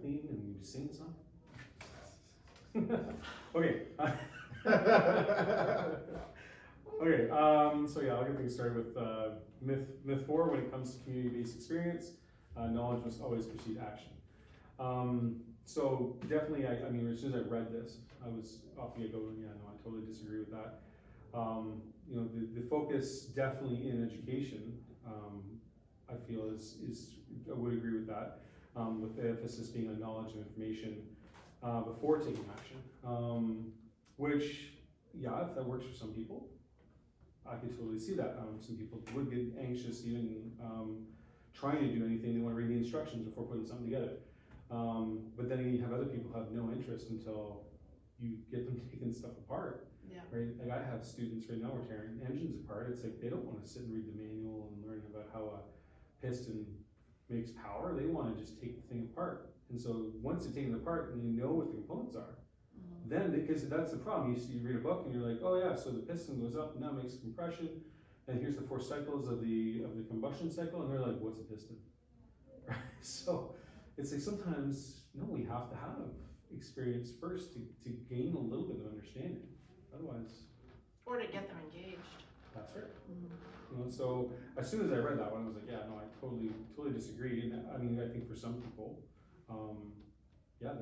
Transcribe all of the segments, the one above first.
clean and you sing some? Okay. Okay, so yeah, I'll get things started with myth 4. When it comes to community-based experience, knowledge must always precede action. So definitely, I mean, as soon as I read this, I was off the get-go, yeah, no, I totally disagree with that. You know, the focus definitely in education, I feel is I would agree with that, with the emphasis being on knowledge and information before taking action, which, yeah, if that works for some people, I could totally see that. Some people would get anxious even trying to do anything. They want to read the instructions before putting something together. But then you have other people who have no interest until you get them taking stuff apart. Yeah. Right? Like I have students right now, we're tearing engines apart. It's like they don't want to sit and read the manual and learn about how a piston makes power. They want to just take the thing apart. And so once they're taken apart and you know what the components are, then, because that's the problem, you read a book and you're like, oh yeah, so the piston goes up and now makes compression, and here's the 4 cycles of the combustion cycle, and they're like, what's a piston? Right? So it's like sometimes, no, we have to have experience first to gain a little bit of understanding. Otherwise, or to get them engaged. That's right. You know, so as soon as I read that one, I was like, yeah, no, I totally disagree. And I mean, I think for some people, yeah,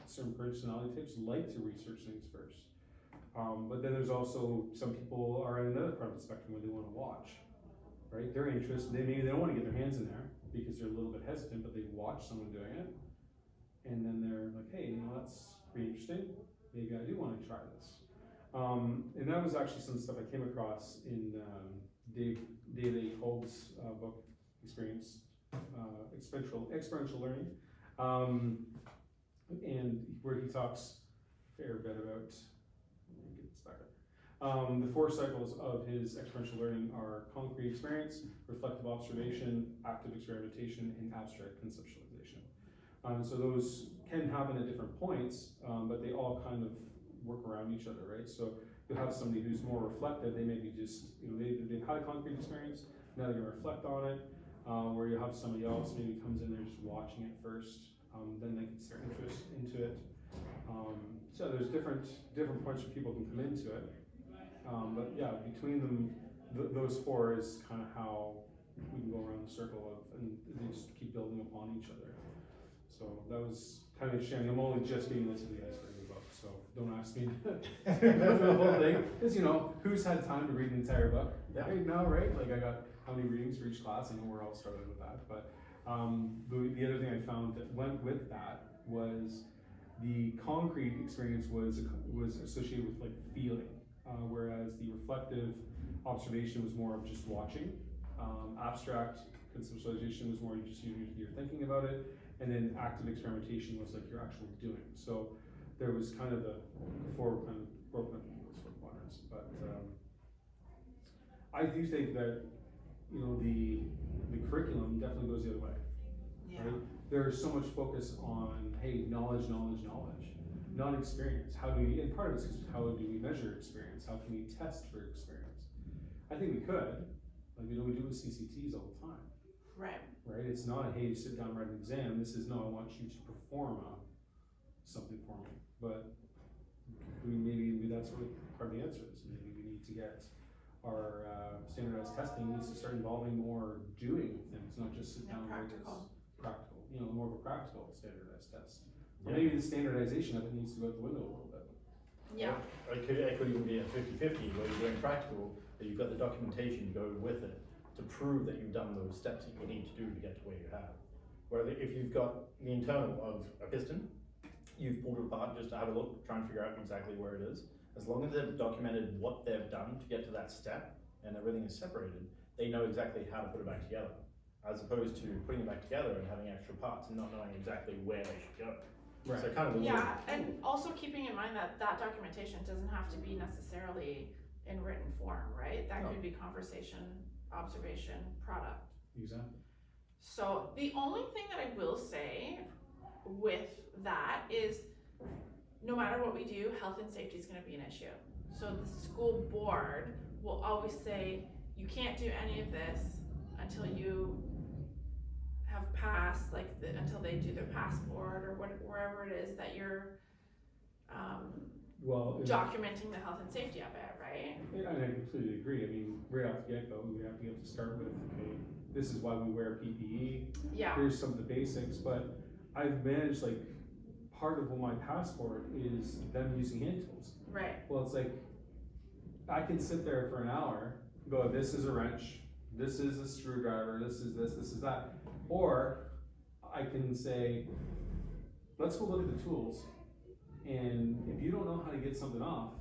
certain personality types like to research things first. But then there's also some people are in another part of the spectrum where they want to watch, right? They're interested. Maybe they don't want to get their hands in there because they're a little bit hesitant, but they watch someone doing it, and then they're like, hey, you know, that's pretty interesting. Maybe I do want to try this. And that was actually some stuff I came across in Dave A. Kolb's book, Experiential Learning, and where he talks a fair bit about, let me get this back up. The 4 cycles of his experiential learning are concrete experience, reflective observation, active experimentation, and abstract conceptualization. So those can happen at different points, but they all kind of work around each other, right? So you'll have somebody who's more reflective. They maybe just, you know, they've had a concrete experience, now they're gonna reflect on it. Where you have somebody else maybe comes in there just watching it first, then they get their interest into it. So there's different points where people can come into it. But yeah, between them, those 4 is kind of how we can go around the circle of, and they just keep building upon each other. So that was kind of interesting. I'm only just getting into the iceberg of the book, so don't ask me to go through the whole thing. Because, you know, who's had time to read an entire book? Right now, right? Like I got how many readings for each class? I know we're all struggling with that. But the other thing I found that went with that was the concrete experience was associated with like feeling, whereas the reflective observation was more of just watching. Abstract conceptualization was more just you're thinking about it, and then active experimentation was like you're actually doing. So there was kind of the 4 kind of broken up into those 4 quadrants. But I do think that, you know, the curriculum definitely goes the other way. Yeah. Right? There's so much focus on, hey, knowledge, not experience. How do we, and part of it is how do we measure experience? How can we test for experience? I think we could, like we do with CCTs all the time. Right. Right? It's not, hey, you sit down, write an exam. This is, no, I want you to perform something for me. But maybe that's what part of the answer is. Maybe we need to get our standardized testing needs to start involving more doing things, not just sit down and write this practical, you know, more of a practical standardized test. Or maybe the standardization of it needs to go out the window a little bit. Yeah. It could even be a 50-50 where you're doing practical, but you've got the documentation to go with it to prove that you've done those steps that you need to do to get to where you have. Where if you've got the internal of a piston, you've pulled it apart just to have a look, try and figure out exactly where it is. As long as they've documented what they've done to get to that step and everything is separated, they know exactly how to put it back together. As opposed to putting it back together and having extra parts and not knowing exactly where they should go. Right. So kind of And also keeping in mind that documentation doesn't have to be necessarily in written form, right? That could be conversation, observation, product. Exactly. So the only thing that I will say with that is no matter what we do, health and safety is going to be an issue. So the school board will always say, you can't do any of this until you have passed, like until they do their passport or wherever it is that you're Well, documenting the health and safety of it, right? yeah, and I completely agree. I mean, right off the get-go, we have to start with, okay, this is why we wear PPE. Yeah. Here's some of the basics, but I've managed, like, part of my passport is them using hand tools. Right. Well, it's like, I can sit there for an hour, go, this is a wrench, this is a screwdriver, this is this is that. Or I can say, let's go look at the tools, and if you don't know how to get something off,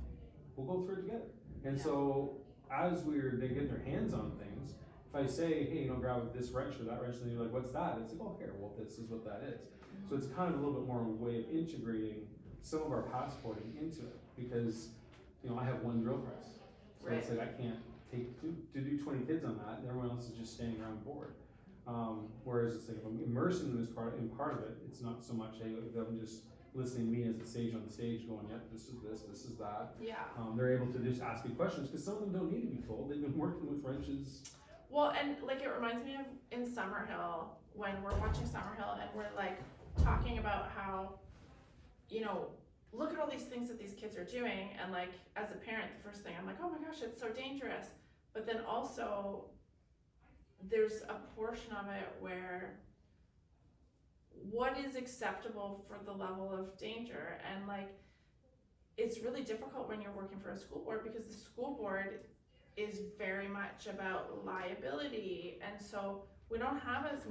we'll go through it together. And so, as they get their hands on things, if I say, hey, grab this wrench or that wrench, and they're like, what's that? It's like, oh, here, well, this is what that is. So it's kind of a little bit more a way of integrating some of our passporting into it, because, I have one drill press. So it's like, I can't to do 20 kids on that, and everyone else is just standing around bored. Whereas it's like, if I'm immersing them in part of it, it's not so much, hey, them just listening to me as the sage on the stage going, yeah, this is that. Yeah. They're able to just ask me questions, because some of them don't need to be told. They've been working with wrenches. Well, and like it reminds me of in Summerhill, when we're watching Summerhill and we're like talking about how, look at all these things that these kids are doing, and like as a parent, the first thing I'm like, oh my gosh, it's so dangerous. But then also there's a portion of it where what is acceptable for the level of danger, and like it's really difficult when you're working for a school board, because the school board is very much about liability, and so we don't have as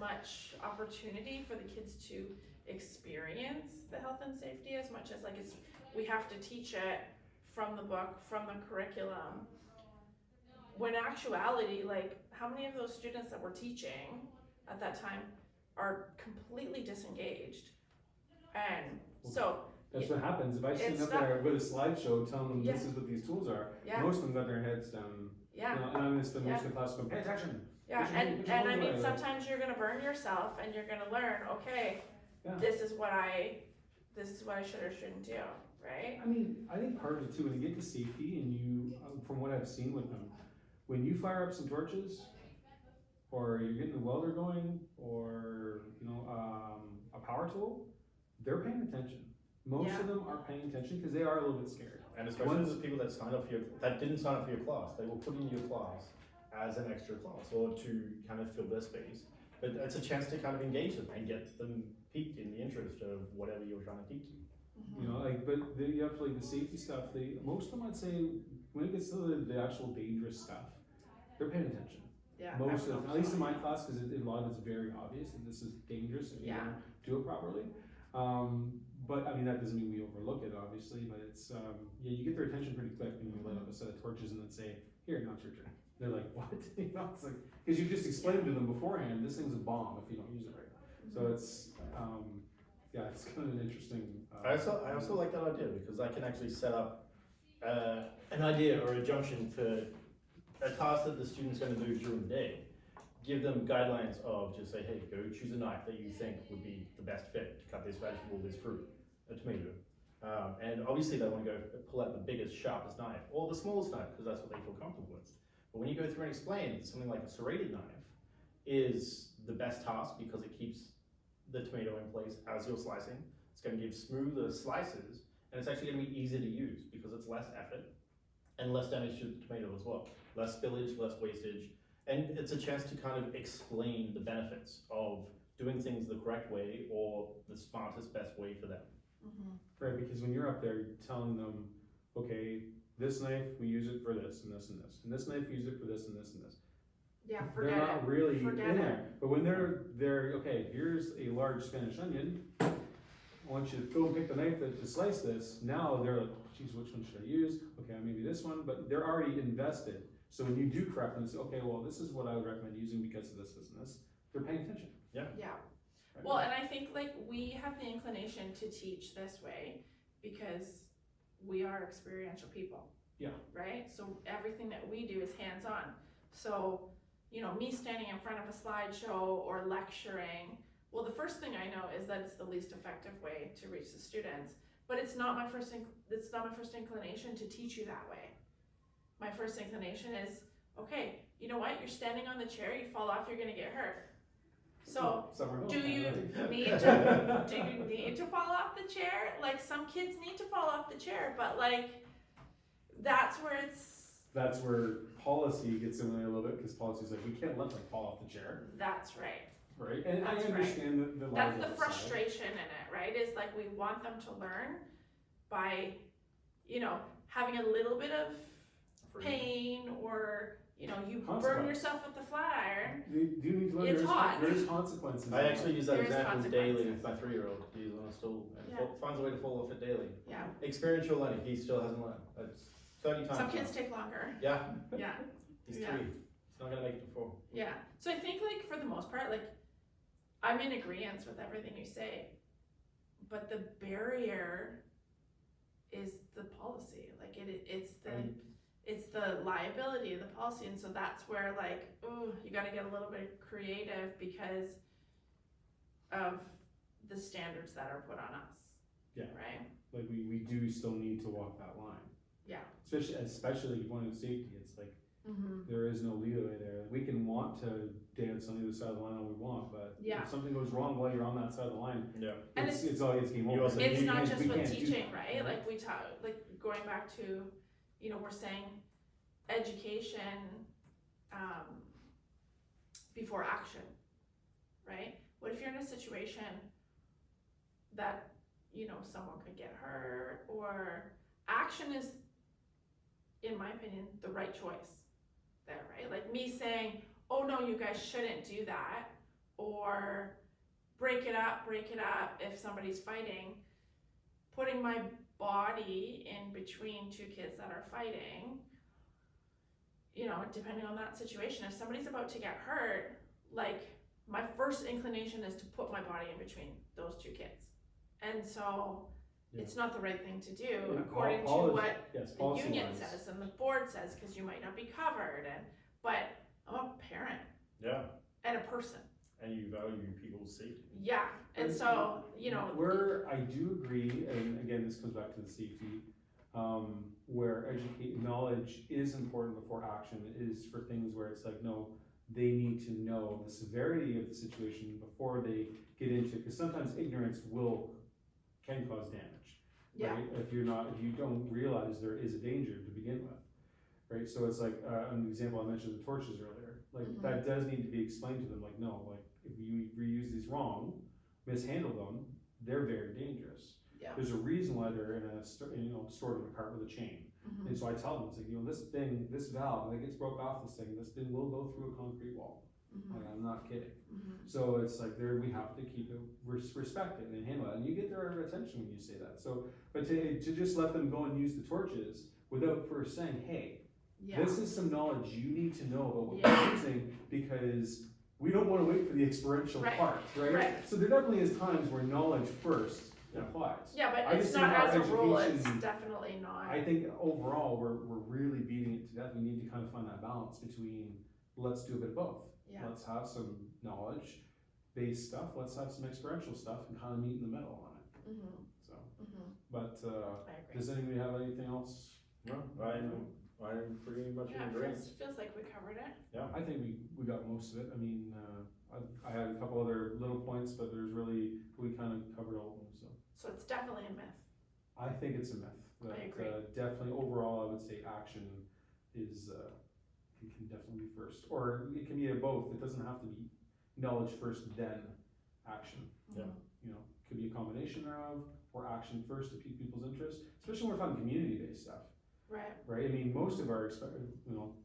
much opportunity for the kids to experience the health and safety as much as like we have to teach it from the book, from the curriculum. When actuality, like how many of those students that we're teaching at that time are completely disengaged? And so that's what happens. If I stand up there with a slideshow telling them this is what these tools are, most of them got their heads down. Yeah. And I'm going to spend most of the class going, pay attention. Yeah, and I mean, sometimes you're gonna burn yourself, and you're gonna learn, okay, this is what I should or shouldn't do, right? I mean, I think part of it too, when you get to safety, and you, from what I've seen with them, when you fire up some torches, or you're getting a welder going, or a power tool, they're paying attention. Most of them are paying attention because they are a little bit scared. And especially the people that didn't sign up for your class, they will put in your class as an extra class, or to kind of fill their space. But it's a chance to kind of engage them and get them piqued in the interest of whatever you're trying to teach them. Mm-hmm. But you have to, like, the safety stuff, most of them, I'd say, when it gets to the actual dangerous stuff, they're paying attention. Yeah. Most of them, at least in my class, because a lot of it's very obvious that this is dangerous if you don't do it properly. But I mean, that doesn't mean we overlook it, obviously, but it's, you get their attention pretty quick when you light up a set of torches and then say, here, now it's your turn. They're like, what? It's like, because you just explained to them beforehand, this thing's a bomb if you don't use it right. So it's, it's kind of an interesting. I also like that idea, because I can actually set up an idea or a junction for a task that the student's going to do during the day. Give them guidelines of just say, hey, go choose a knife that you think would be the best fit to cut this vegetable, this fruit, a tomato. And obviously they want to go pull out the biggest, sharpest knife, or the smallest knife, because that's what they feel comfortable with. But when you go through and explain that something like a serrated knife is the best task because it keeps the tomato in place as you're slicing, it's going to give smoother slices, and it's actually going to be easier to use because it's less effort and less damage to the tomato as well. Less spillage, less wastage, and it's a chance to kind of explain the benefits of doing things the correct way or the smartest, best way for them. Mm-hmm. Right, because when you're up there telling them, okay, this knife, we use it for this and this and this, and this knife, we use it for this and this and this. Yeah, they're not really in there. But when they're okay, here's a large Spanish onion, I want you to go and pick the knife to slice this. Now they're like, oh, geez, which one should I use? Okay, maybe this one, but they're already invested. So when you do correct them and say, okay, well, this is what I would recommend using because of this, this, and this, they're paying attention. Yeah. Right. Well, and I think like we have the inclination to teach this way because we are experiential people. Yeah. Right? So everything that we do is hands-on. So, me standing in front of a slideshow or lecturing, well, the first thing I know is that it's the least effective way to reach the students, but it's not my first inclination to teach you that way. My first inclination is, okay, you know what? You're standing on the chair, you fall off, you're gonna get hurt. So, Summerhill, do you kinda. need to fall off the chair? Like, some kids need to fall off the chair, but like, that's where That's where policy gets in there a little bit, because policy's like, we can't let them fall off the chair, that's right. right? And I That's right. understand the That's liability the side. frustration in it, right? Is like, we want them to learn by, you know, having a little bit of pain, or, you know, you burn Consequence. yourself with the flat iron. You do need to learn It's hot. there's consequences. I actually use that There is example daily consequences. with my 3-year-old. He's on a stool and Yeah. finds a way to fall off it daily. Yeah. Experiential learning, he still hasn't learned. That's 30 times. Some now. kids take longer. Yeah, Yeah. he's Yeah. 3. He's not gonna make it to 4. Yeah. So I think, like, for the most part, like, I'm in agreement with everything you say, but the barrier is the policy. Like, it's the liability of the policy, and so that's where, like, ooh, you got to get a little bit creative because of the standards that are put on us. Yeah. Right. Like, we do still need to walk that line. Yeah. Especially if you want to safety, it's like, Mm-hmm. there is no leeway there. We can want to dance on the other side of the line all we want, but Yeah. if something goes wrong while you're on that side of the line, Yeah. And it's game You over. also- It's We not can't- just we with can't do teaching, that. right? Like, we talk, like, going back to, you know, we're saying education before action, right? What if you're in a situation that, you know, someone could get hurt, or action is, in my opinion, the right choice there, right? Like, me saying, oh no, you guys shouldn't do that, or break it up if somebody's fighting, putting my body in between two kids that are fighting, you know, depending on that situation, if somebody's about to get hurt, like, my first inclination is to put my body in between those two kids. And so it's not the right thing to do, And according to policy- what yes, the policy union wise. says and the board says, because you might not be covered, but I'm a parent Yeah. and a person. And you value people's safety. Yeah, and so, you know, Where I do agree, and again, this comes back to the safety, where knowledge is important before action, is for things where it's like, no, they need to know the severity of the situation before they get into it, because sometimes ignorance can cause damage. yeah, Right? If you don't realize there is a danger to begin with, right? So it's like, an example, I mentioned the torches earlier, like, Mhm. that does need to be explained to them, like, no, like, if you reuse these wrong, mishandle them, they're very dangerous. yeah. There's a reason why they're stored in a cart with a chain. Mhm. And so I tell them, it's like, this valve, like, it's broke off this thing will go through a concrete wall. Mhm. Like, I'm not kidding. Mhm. So it's like, we have to keep it, respect it and handle it, and you get their attention when you say that. So, but to just let them go and use the torches without first saying, hey, Yeah, this is some knowledge you need to know about what Yeah. you're using, because we don't want to wait for the experiential Right. part, right? Right. So there definitely is times where knowledge first applies. yeah, but I it's just not think our as a rule, it's education- definitely not. I think overall, we're really beating it to death. We need to kind of find that balance between, let's do a bit of both. Yeah. Let's have some knowledge-based stuff, let's have some experiential stuff, and kind of meet in the middle on it, Mhm. so. Mhm. But, I agree. does anybody have anything else? No, I'm pretty much in Yeah, agreement. feels like we covered it. I think we got most of it. I mean, I had a couple other little points, but we kind of covered all of them, so. So it's definitely a myth. I think it's a myth. But, agree. definitely overall, I would say action is, it can definitely be first, or it can be a both. It doesn't have to be knowledge first, then action. Yeah. Mhm. You know, could be a combination thereof, or action first to pique people's interest, especially when we're talking community-based stuff, Right, right? I mean, most of our,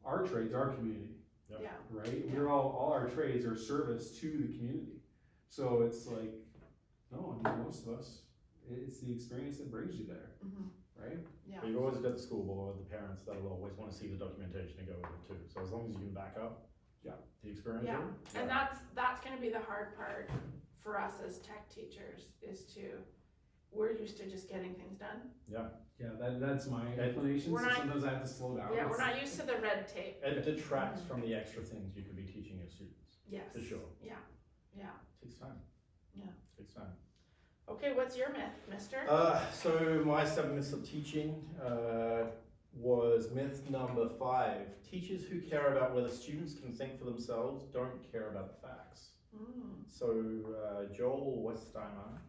our trades are community, yeah, right? Yeah. We're all our trades are service to the community. So it's like, no, I mean, most of us, it's the experience that brings you there, Mhm. right? Yeah, But you've always got the school board, the parents that'll always want to see the documentation to go with it too. So as long as you can back up the experience. Yeah. of it, and that's gonna be the hard part for us as tech teachers, is we're used to just getting things done. Yeah, that's my explanation, We're so not- sometimes I have to slow down. Yeah, we're not used to the red tape. It detracts from the extra things you could be teaching your students, Yes. for sure. Yeah, yeah. It takes time. Yeah. It takes time. Okay, what's your myth, mister? So my 7 myths of teaching was myth number 5. Teachers who care about whether students can think for themselves don't care about the facts. So Joel Westheimer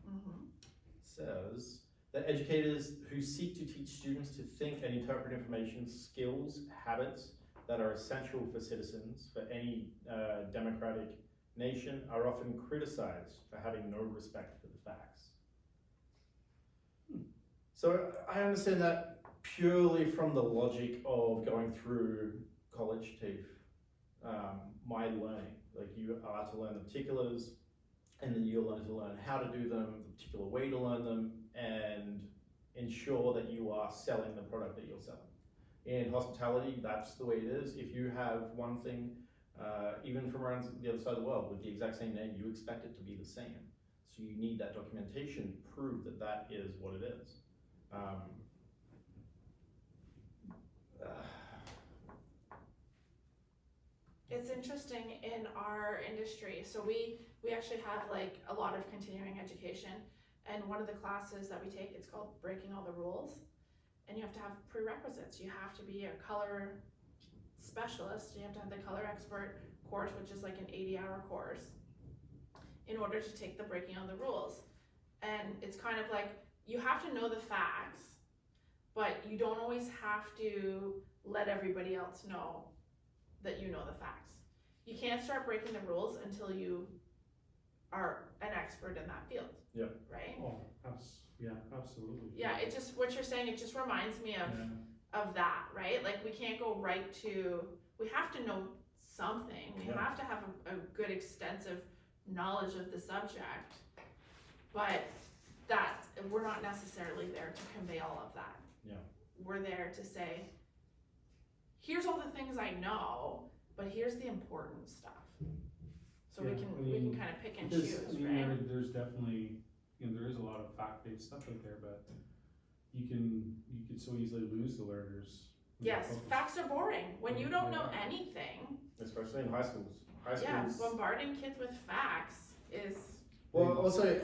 says that educators who seek to teach students to think and interpret information, skills, habits that are essential for citizens for any democratic nation are often criticized for having no respect for the facts. So I understand that purely from the logic of going through college TAFE, my learning. Like you are to learn the particulars, and then you'll learn to learn how to do them, the particular way to learn them, and ensure that you are selling the product that you're selling. In hospitality, that's the way it is. If you have one thing, even from around the other side of the world with the exact same name, you expect it to be the same. So you need that documentation to prove that that is what it is. It's interesting in our industry. So we actually have like a lot of continuing education, and one of the classes that we take, it's called Breaking All the Rules, and you have to have prerequisites. You have to be a color specialist. You have to have the color expert course, which is like an 80-hour course, in order to take the Breaking All the Rules. And it's kind of like you have to know the facts, but you don't always have to let everybody else know that you know the facts. You can't start breaking the rules until you are an expert in that field. Yeah. Right? Oh, yeah, absolutely. Yeah, it just, what you're saying, it just reminds me of that, right? Like we can't go right to, we have to know something. We have to have a good extensive knowledge of the subject, but we're not necessarily there to convey all of that. Yeah. We're there to say, here's all the things I know, but here's the important stuff. So we can kind of pick and choose, right? There's definitely, there is a lot of fact-based stuff out there, but you could so easily lose the learners. Yes, facts are boring. When you don't know anything, especially in high schools. Bombarding kids with facts is... Well, also,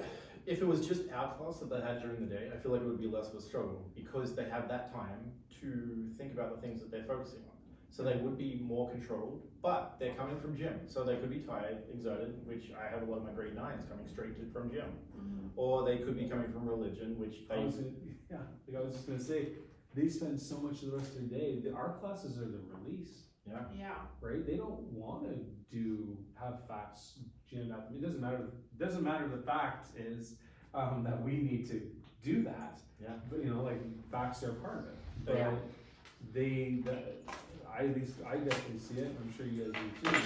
if it was just our class that they had during the day, I feel like it would be less of a struggle because they have that time to think about the things that they're focusing on. So they would be more controlled, but they're coming from gym. So they could be tired, exerted, which I have a lot of my grade 9s coming straight from gym. Or they could be coming from religion, which they... Like I was just gonna say, they spend so much of the rest of their day, our classes are the release. Yeah. Right? They don't wanna have facts jammed up. It doesn't matter the fact is that we need to do that. Yeah. But like facts are part of it. But at least I definitely see it, I'm sure you guys do too.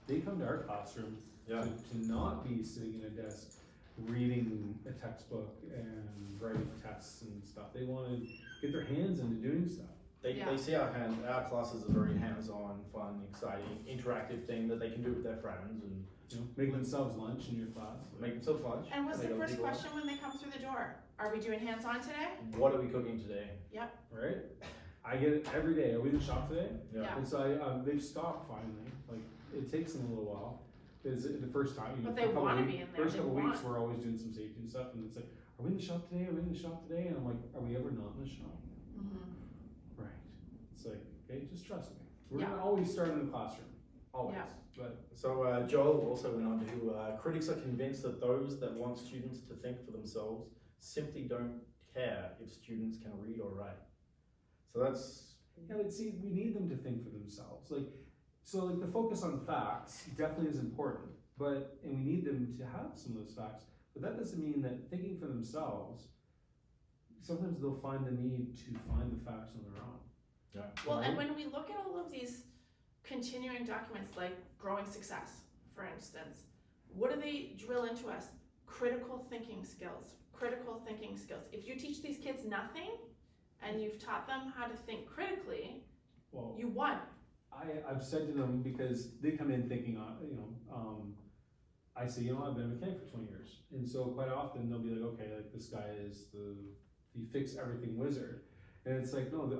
They come to our classroom to not be sitting in a desk reading a textbook and writing tests and stuff. They want to get their hands into doing stuff. They see our classes as a very hands-on, fun, exciting, interactive thing that they can do with their friends and make themselves lunch in your class. Make themselves lunch. And what's the first question when they come through the door? Are we doing hands-on today? What are we cooking today? Yep. Right? I get it every day. Are we in the shop today? Yeah. And so they've stopped finally. Like it takes them a little while. Because the first time, but they want to be in there. First couple weeks, we're always doing some safety and stuff, and it's like, are we in the shop today? Are we in the shop today? And I'm like, are we ever not in the shop? Right. It's like, okay, just trust me. We're gonna always start in the classroom, always. Yeah. But so Joel also went on to critics are convinced that those that want students to think for themselves simply don't care if students can read or write. So that's but see, we need them to think for themselves. So the focus on facts definitely is important, and we need them to have some of those facts, but that doesn't mean that thinking for themselves, sometimes they'll find the need to find the facts on their own. Yeah. Well, and when we look at all of these continuing documents like Growing Success, for instance, what do they drill into us? Critical thinking skills. If you teach these kids nothing and you've taught them how to think critically, you won. I've said to them, because they come in thinking, I say, I've been a mechanic for 20 years. And so quite often they'll be like, okay, like this guy is the fix everything wizard. And it's like, no,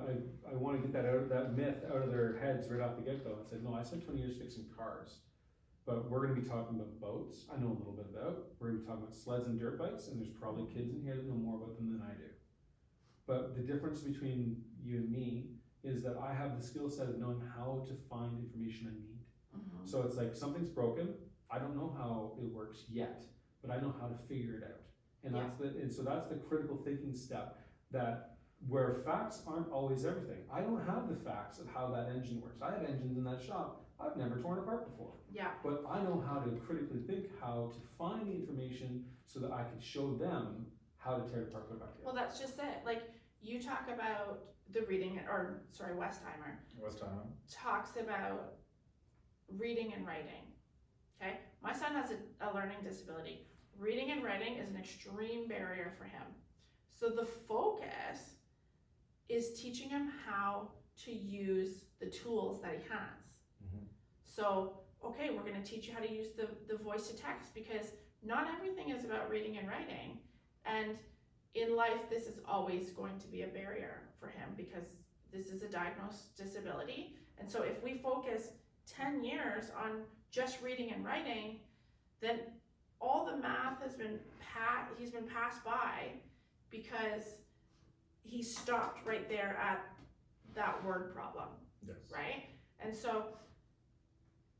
I want to get that myth out of their heads right off the get-go. It's like, no, I spent 20 years fixing cars, but we're going to be talking about boats. I know a little bit about. We're going to be talking about sleds and dirt bikes, and there's probably kids in here that know more about them than I do. But the difference between you and me is that I have the skill set of knowing how to find information I need. So it's like, something's broken, I don't know how it works yet, but I know how to figure it out. And so that's the critical thinking step, that where facts aren't always everything. I don't have the facts of how that engine works. I have engines in that shop I've never torn apart before. Yeah. But I know how to critically think, how to find the information so that I can show them how to tear it apart, put it back together. Well, that's just it. Like, you talk about the reading, Westheimer talks about reading and writing. Okay, my son has a learning disability. Reading and writing is an extreme barrier for him. So the focus is teaching him how to use the tools that he has. Mm-hmm. So, okay, we're going to teach you how to use the voice to text, because not everything is about reading and writing. And in life, this is always going to be a barrier for him, because this is a diagnosed disability. And so if we focus 10 years on just reading and writing, then all the math he's been passed by, because he stopped right there at that word problem. Yes. Right? And so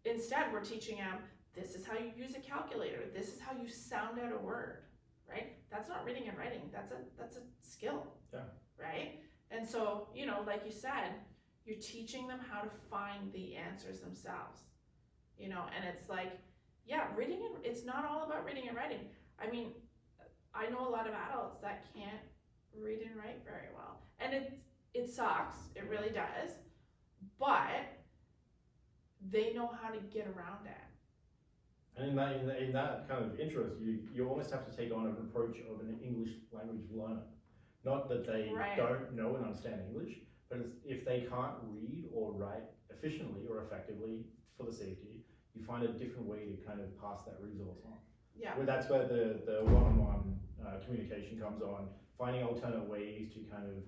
instead we're teaching him, this is how you use a calculator, this is how you sound out a word, right? That's not reading and writing, that's a skill. Yeah. Right? And so, like you said, you're teaching them how to find the answers themselves. And it's like, yeah, it's not all about reading and writing. I mean, I know a lot of adults that can't read and write very well. And it sucks, it really does. But they know how to get around it. And in that kind of interest, you almost have to take on an approach of an English language learner. Not that they don't know and understand English, but if they can't read or write efficiently or effectively for the safety, you find a different way to kind of pass that resource on. Yeah. Well, that's where the one-on-one communication comes on, finding alternate ways to kind of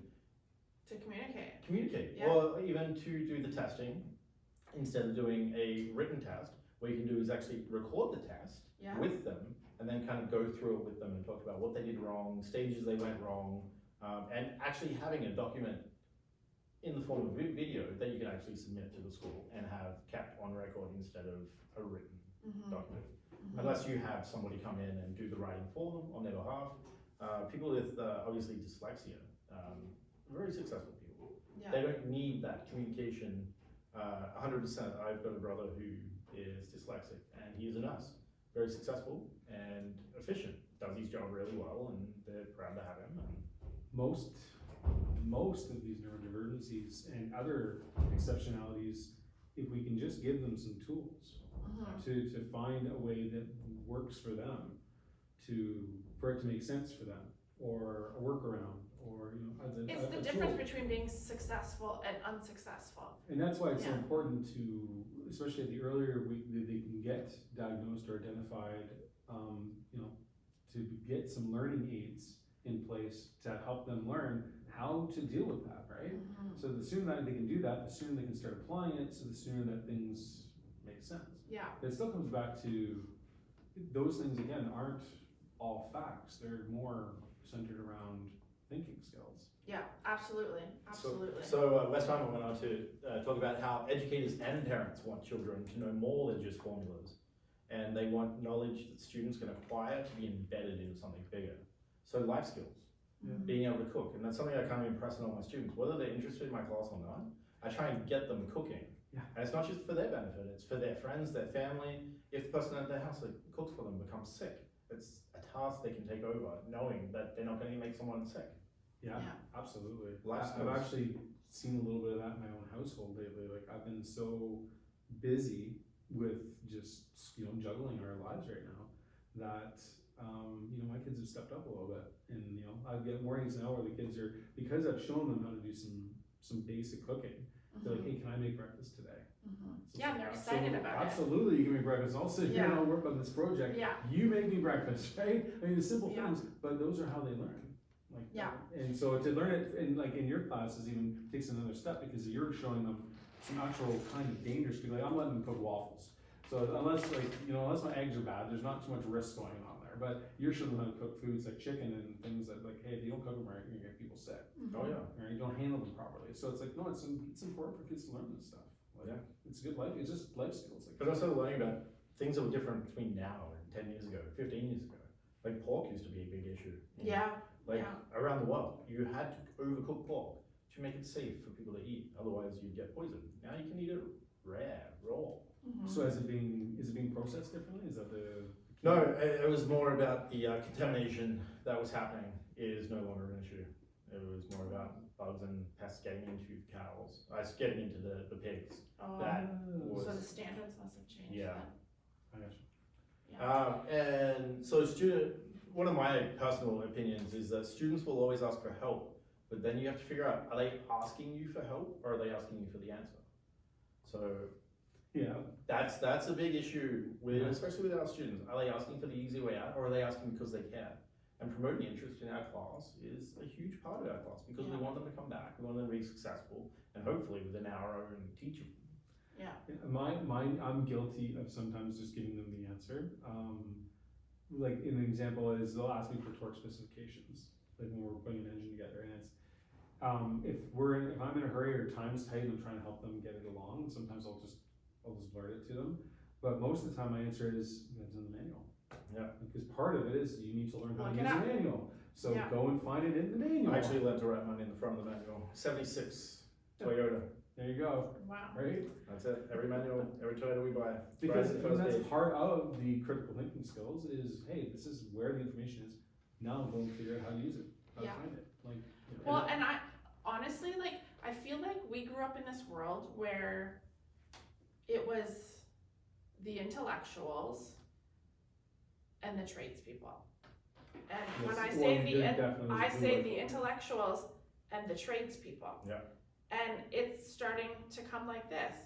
communicate, Yeah. or even to do the testing instead of doing a written test. What you can do is actually record the test with them, and then kind of go through it with them and talk about what they did wrong, stages they went wrong, and actually having a document in the form of video that you can actually submit to the school and have kept on record instead of a written document. Unless you have somebody come in and do the writing for them on their behalf. People with obviously dyslexia, very successful people. Yeah. They don't need that communication 100%. I've got a brother who is dyslexic, and he is a nurse, very successful and efficient, does his job really well, and they're proud to have him. And most of these neurodivergencies and other exceptionalities, if we can just give them some tools to find a way that works for them, for it to make sense for them, or a workaround, or it's the difference between being successful and unsuccessful. And that's why it's so important to, especially at the earlier they can get diagnosed or identified, to get some learning aids in place to help them learn how to deal with that, right? So the sooner that they can do that, the sooner they can start applying it, so the sooner that things make sense. Yeah. But it still comes back to, those things again aren't all facts, they're more centered around thinking skills. Yeah, absolutely. So Westheimer went on to talk about how educators and parents want children to know more than just formulas, and they want knowledge that students can acquire to be embedded into something bigger. So life skills, being able to cook, and that's something I kind of impress on all my students, whether they're interested in my class or not. I try and get them cooking, and it's not just for their benefit; it's for their friends, their family. If the person at their house that cooks for them becomes sick, it's a task they can take over, knowing that they're not going to make someone sick. Yeah. Absolutely. Life I've skills. actually seen a little bit of that in my own household lately. Like, I've been so busy with just, juggling our lives right now that, my kids have stepped up a little bit. And, I get mornings now where the kids are, because I've shown them how to do some basic cooking, they're like, hey, can I make breakfast today? So Yeah, and they're excited about it. Absolutely, you can make breakfast. I'll sit here and I'll work on this project. Yeah. You make me breakfast, right? I mean, the simple things, but those are how they learn. And so to learn it in your classes even takes another step, because you're showing them some actual kind of dangerous food. Like, I'm letting them cook waffles. So unless my eggs are bad, there's not too much risk going on there. But you're showing them how to cook foods like chicken and things that, like, hey, if you don't cook them right, you're gonna get people sick. Oh yeah. Or you don't handle them properly. So it's like, no, it's important for kids to learn this stuff. Like, it's good life. It's just life skills. But also learning about things that were different between now and 10 years ago, 15 years ago. Like pork used to be a big issue. Yeah. Like Yeah. around the world, you had to overcook pork to make it safe for people to eat. Otherwise, you'd get poisoned. Now you can eat it raw. Mhm. So is it being processed differently? Is that the? No, it was more about the contamination that was happening is no longer an issue. It was more about bugs and pests getting into cows, getting into the pigs. Oh, That so was, the standards must have changed. yeah. Then. I got you. And so one of my personal opinions is that students will always ask for help, but then you have to figure out, are they asking you for help or are they asking you for the answer? So Yeah. that's a big issue with, Yeah. especially with our students. Are they asking for the easy way out or are they asking because they care? And promoting interest in our class is a huge part of our class because we Yeah. want them to come back, we want them to be successful, and hopefully within our own teaching. Yeah. I'm guilty of sometimes just giving them the answer. Like an example is they'll ask me for torque specifications, like when we're putting an engine together, and it's if I'm in a hurry or time's tight and I'm trying to help them get it along, sometimes I'll just blurt it to them. But most of the time my answer is it's in the manual. Yeah. Because part of it is you need to learn how to Look use it the up. manual. So Yeah. go and find it in the manual. I actually learned to write mine in the front of the manual. 76 Toyota. There you go. Wow. Right? That's it. Every manual, every Toyota we buy. Because Right at the and first that's page. part of the critical thinking skills is, hey, this is where the information is. Now go and figure out how to use it, how Yeah. to find it. Like, you know, Well, and I honestly, like, I feel like we grew up in this world where it was the intellectuals and the tradespeople. And when I yes, say well, the, there definitely I was a say blue the light bulb. intellectuals and the tradespeople. Yeah. And it's starting to come like this.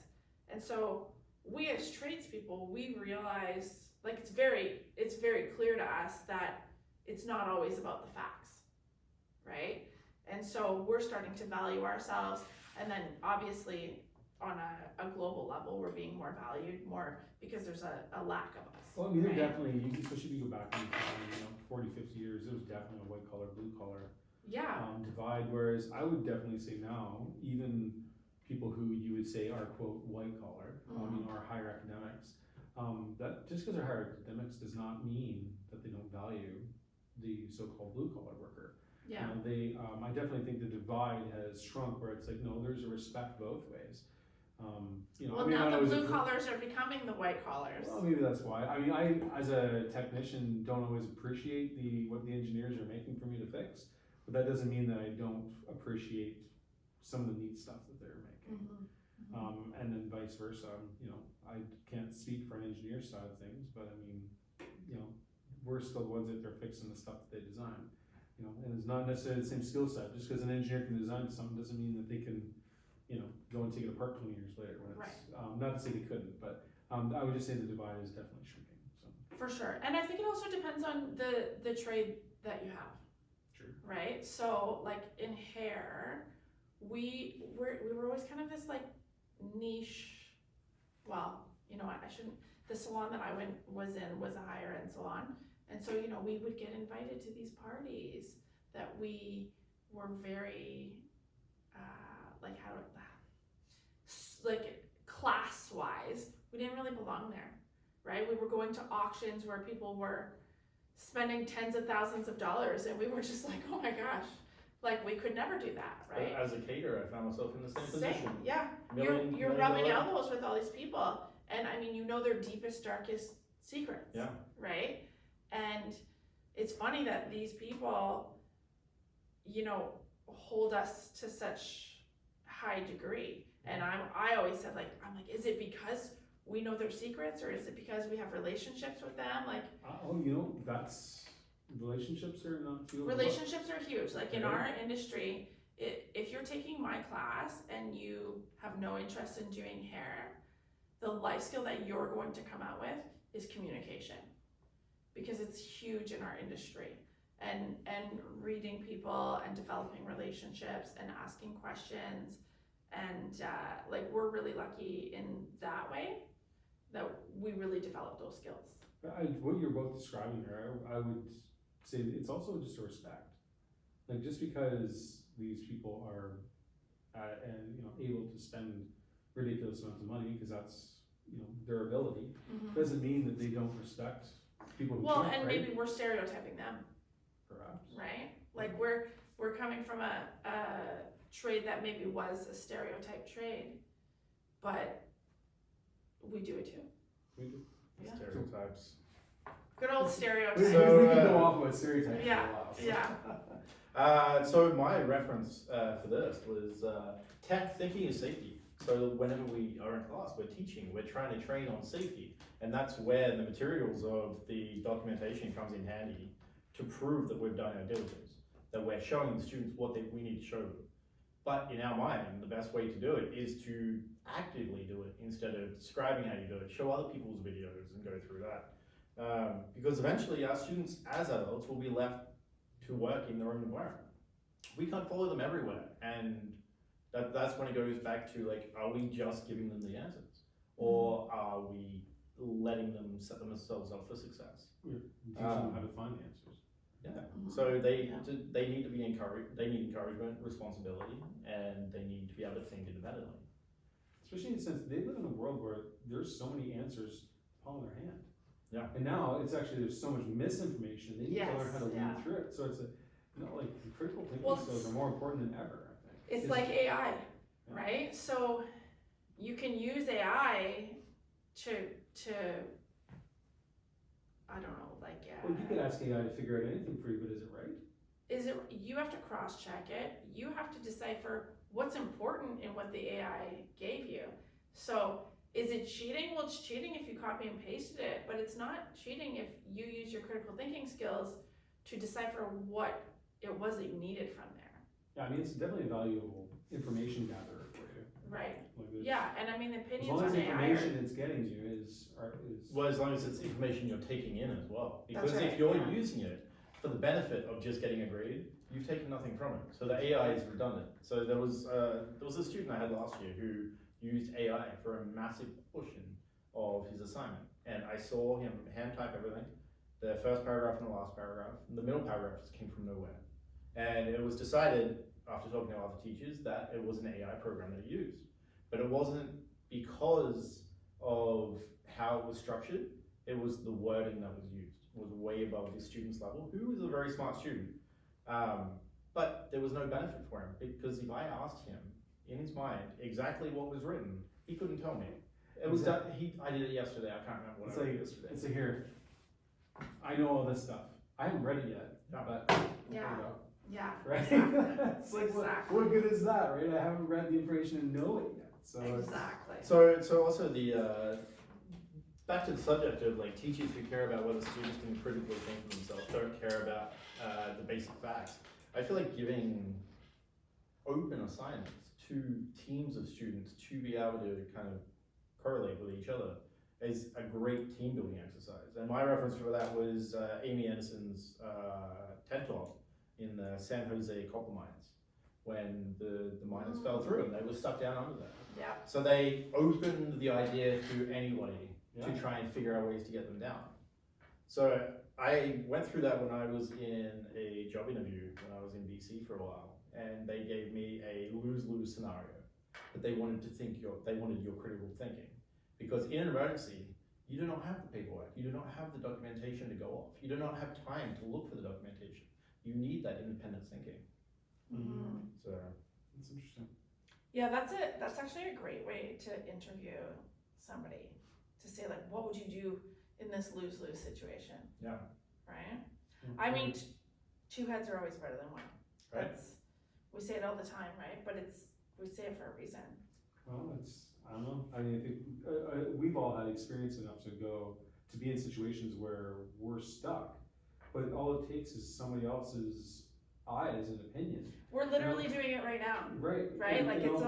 And so we as tradespeople, we realize, like, it's very clear to us that it's not always about the facts, right? And so we're starting to value ourselves, and then obviously on a global level, we're being more valued more because there's a lack of us. Well, I mean, there right? definitely, especially if you go back in time, 40, 50 years, there was definitely a white collar, blue collar Yeah, divide. Whereas I would definitely say now, even people who you would say are quote white collar, are higher academics, that just because they're higher academics does not mean that they don't value the so-called blue collar worker. yeah, I definitely think the divide has shrunk where it's like, no, there's a respect both ways. well, I mean, now I the always blue agree- collars are becoming the white collars. Well, maybe that's why. I mean, I, as a technician, don't always appreciate what the engineers are making for me to fix, but that doesn't mean that I don't appreciate some of the neat stuff that they're making. And then vice versa. I can't speak for an engineer's side of things, but I mean, we're still the ones that are fixing the stuff that they design. And it's not necessarily the same skill set. Just because an engineer can design something doesn't mean that they can, go and take it apart 20 years later. When it's not to say they couldn't, but I would just say the divide is definitely shrinking. So For sure, and I think it also depends on the trade that you have. true. Right? So like in hair, we were always kind of this like niche, well, you know what, I shouldn't, the salon that I was a higher end salon. And so, we would get invited to these parties that we were very, like class wise, we didn't really belong there, right? We were going to auctions where people were spending tens of thousands of dollars and we were just like, oh my gosh, like we could never do that, right? As a caterer, I found myself in the same position. Yeah. Million You're rubbing dollar- elbows with all these people, and I mean, their deepest, darkest secrets. Yeah. Right? And it's funny that these people, hold us to such high degree. And I always said, I'm like, is it because we know their secrets, or is it because we have relationships with them? Like, That's relationships are not too relationships are huge. Like in Okay. our industry, if you're taking my class and you have no interest in doing hair, the life skill that you're going to come out with is communication, because it's huge in our industry. And reading people and developing relationships and asking questions, and we're really lucky in that way that we really develop those skills. What you're both describing there, I would say it's also just a respect. Like just because these people are, able to spend ridiculous amounts of money, because that's their ability, Mhm. doesn't mean that they don't respect people who Well, can't, and right? maybe we're stereotyping them, Perhaps. right? Like we're coming from a trade that maybe was a stereotype trade, but we do it too. We do. Yeah. Stereotypes. Good old We, stereotypes. we So, can go off about stereotypes yeah, for a while. So. yeah. So my reference for this was tech thinking is safety. So whenever we are in class, we're teaching, we're trying to train on safety. And that's where the materials of the documentation comes in handy to prove that we've done our diligence, that we're showing the students what we need to show them. But in our mind, the best way to do it is to actively do it instead of describing how you do it, show other people's videos and go through that. Because eventually our students as adults will be left to work in their own environment. We can't follow them everywhere, and that's when it goes back to like, are we just giving them the answers, or are we letting them set themselves up for success? We're teaching them how to find the answers. Yeah. Mhm. So they Yeah. need to be encouraged. They need encouragement, responsibility, and they need to be able to think independently. Especially in the sense they live in a world where there's so many answers upon their hand. Yeah. And now it's actually there's so much misinformation. They need to learn how to weed Yes, yeah. through it. So it's like the critical thinking Well, skills are more important than ever, I think. It's like AI, right? So you can use AI to I don't know, like Well, you could ask AI to figure out anything for you, but is it right? you have to cross-check it. You have to decipher what's important in what the AI gave you. So is it cheating? Well, it's cheating if you copy and pasted it, but it's not cheating if you use your critical thinking skills to decipher what it was that you needed from there. Yeah, I mean it's definitely a valuable information gatherer for you. Right. Like it's- Yeah, and I mean the As opinions long as on the AI information it's getting you is Well, as long as it's information you're taking in as well. Because That's right, if you're yeah. using it for the benefit of just getting a grade, you've taken nothing from it. So the AI is redundant. So there was a student I had last year who used AI for a massive portion of his assignment. And I saw him hand type everything, the first paragraph and the last paragraph. And the middle paragraph just came from nowhere. And it was decided, after talking to other teachers, that it was an AI program that he used. But it wasn't because of how it was structured, it was the wording that was used. It was way above his student's level, who was a very smart student. But there was no benefit for him, because if I asked him, in his mind, exactly what was written, he couldn't tell me. It was done, I did it yesterday, I can't remember what I did yesterday. It's like here. I know all this stuff. I haven't read it yet, Yeah. but Yeah. there we go. Yeah. Right? Exactly. It's like Exactly. what good is that, right? I haven't read the information and know it yet. So it's- Exactly. So also the, back to the subject of like teachers who care about whether students can critically think for themselves, don't care about the basic facts. I feel like giving open assignments to teams of students to be able to kind of correlate with each other is a great team building exercise. And my reference for that was Amy Anderson's TED Talk in the San Jose copper mines, when the miners fell through and they were stuck down under there. Yeah. So they opened the idea to anybody Yeah. to try and figure out ways to get them down. So I went through that when I was in a job interview when I was in BC for a while, and they gave me a lose-lose scenario. But they wanted your critical thinking, because in an emergency, you do not have the paperwork, you do not have the documentation to go off, you do not have time to look for the documentation. You need that independent thinking. Mhm. So It's interesting. Yeah, that's actually a great way to interview somebody, to say like, what would you do in this lose-lose situation? yeah, Right? I mean, two heads are always better than one. right. We say it all the time, right? But we say it for a reason. Well, I don't know. I mean, I think we've all had experience enough to be in situations where we're stuck, but all it takes is somebody else's eyes and opinion. We're literally doing it right now, Right. right? And Like it's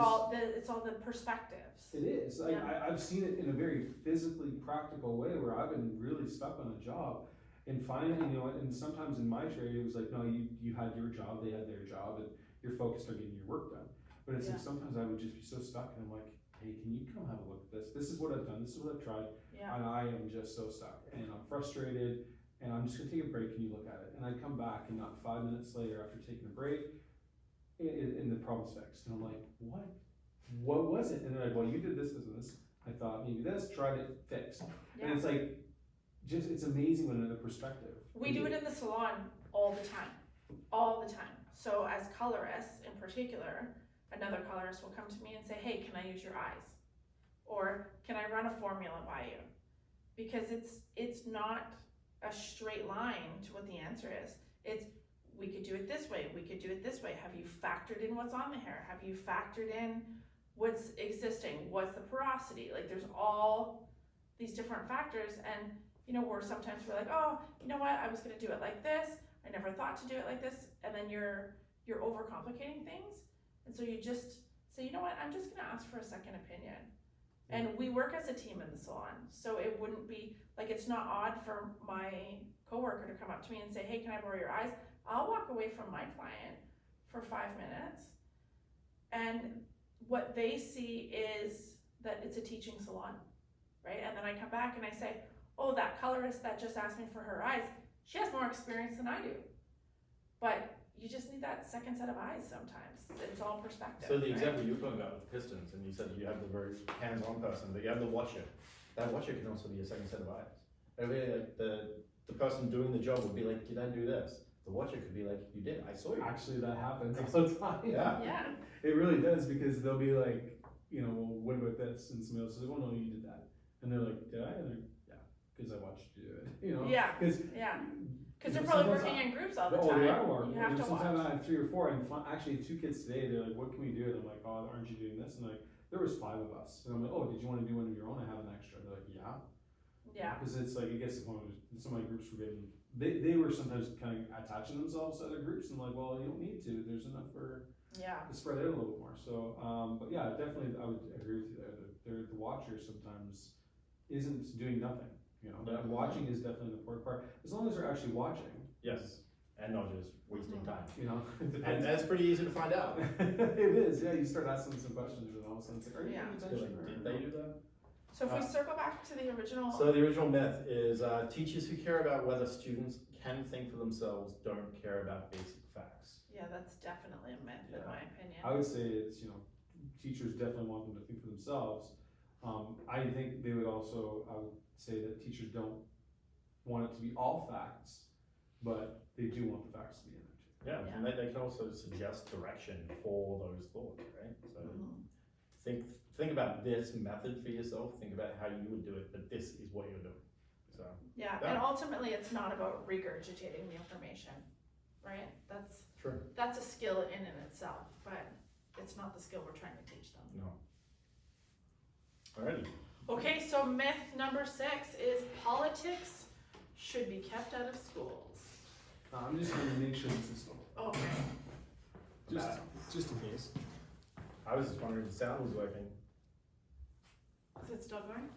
all the perspectives. It is. Yeah. I've seen it in a very physically practical way where I've been really stuck on a job and finally, and sometimes in my trade it was like, no, you had your job, they had their job, and you're focused on getting your work done. But it's like Yeah. sometimes I would just be so stuck and I'm like, hey, can you come have a look at this? This is what I've done, this is what I've tried, Yeah. and I am just so stuck and I'm frustrated and I'm just gonna take a break, can you look at it? And I'd come back and not 5 minutes later after taking a break, and the problem's fixed. And I'm like, what? What was it? And they're like, well, you did this, this, and this. I thought maybe this, tried it, fixed. Yeah. And it's like, it's amazing when the perspective. We do it in the salon all the time. So as colorists in particular, another colorist will come to me and say, hey, can I use your eyes? Or can I run a formula by you? Because it's not a straight line to what the answer is. It's, we could do it this way, we could do it this way. Have you factored in what's on the hair? Have you factored in what's existing? What's the porosity? Like there's all these different factors, and you know, sometimes we're like, oh, you know what, I was gonna do it like this, I never thought to do it like this, and then you're overcomplicating things, and so you just say, you know what, I'm just gonna ask for a second opinion. And we work as a team in the salon, so it wouldn't be, like, it's not odd for my coworker to come up to me and say, hey, can I borrow your eyes? I'll walk away from my client for 5 minutes, and what they see is that it's a teaching salon, right? And then I come back and I say, oh, that colorist that just asked me for her eyes, she has more experience than I do. But you just need that second set of eyes sometimes. It's all perspective. So the right? example you were talking about with pistons, and you said you have the very hands-on person, but you have the watcher. That watcher can also be a second set of eyes. I mean, like the person doing the job would be like, did I do this? The watcher could be like, you did, I saw you. Actually, that happens all the time. Yeah. Yeah. It really does, because they'll be like, you know, well, what about this? And somebody else says, well, no, you did that. And they're like, did I? And they're like, yeah, because I watched you do it. You know? Yeah. Because They're probably working in groups all the time. Oh, they are more. You have to Sometimes watch. I have 3 or 4, and actually 2 kids today, they're like, what can we do? And I'm like, oh, aren't you doing this? And like, there was 5 of us. And I'm like, oh, did you want to do one of your own? I have an extra. They're like, yeah. Yeah. Because it's like, it gets to the point where some of my groups were getting, they were sometimes kind of attaching themselves to other groups, and like, well, you don't need to. There's enough to spread out a little bit more. So, but yeah, definitely, I would agree with you there. The watcher sometimes isn't doing nothing. You know, but watching is definitely an important part. As long as they're actually watching. Yes, and not just wasting time. You know, it And depends. that's pretty easy to find out. It is, yeah. You start asking some questions, and all of a sudden it's like, are you paying attention? Like, did they do that? So if we circle back to the original. So the original myth is teachers who care about whether students can think for themselves don't care about basic facts. Yeah, that's definitely a myth in my opinion. I would say it's, you know, teachers definitely want them to think for themselves. I think they would also, I would say that teachers don't want it to be all facts, but they do want the facts to be in there too. Yeah, and they can also suggest direction for those thoughts, right? So think about this method for yourself, think about how you would do it, but this is what you're doing. So Yeah, and ultimately it's not about regurgitating the information, right? That's a skill in and itself, but it's not the skill we're trying to teach them. No. Alrighty. Okay, so myth number 6 is politics should be kept out of schools. I'm just gonna make sure this is still. Okay. Just in case. I was just wondering if the sound was working. Is it still going?